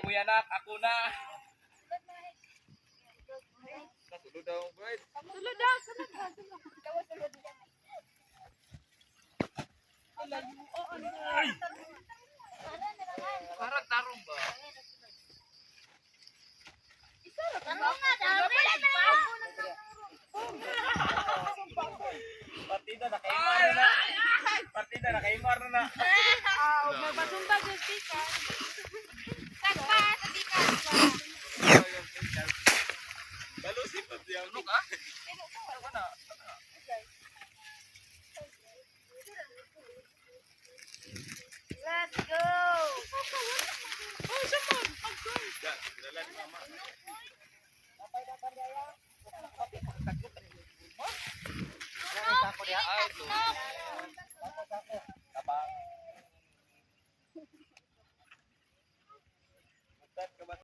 mo yanak, ako na. Sulod daw, boy. Sulod daw, sulod daw. Parang tarong ba? Tarong nga, dami. Partida na kaimar na. Partida na kaimar na. Magbasumbag yung sticker. Sagpa, sa sticker. Balusin pa siya. Ano ka? Ano na? Let's go! Oh, siya Dalan mama. Tabang.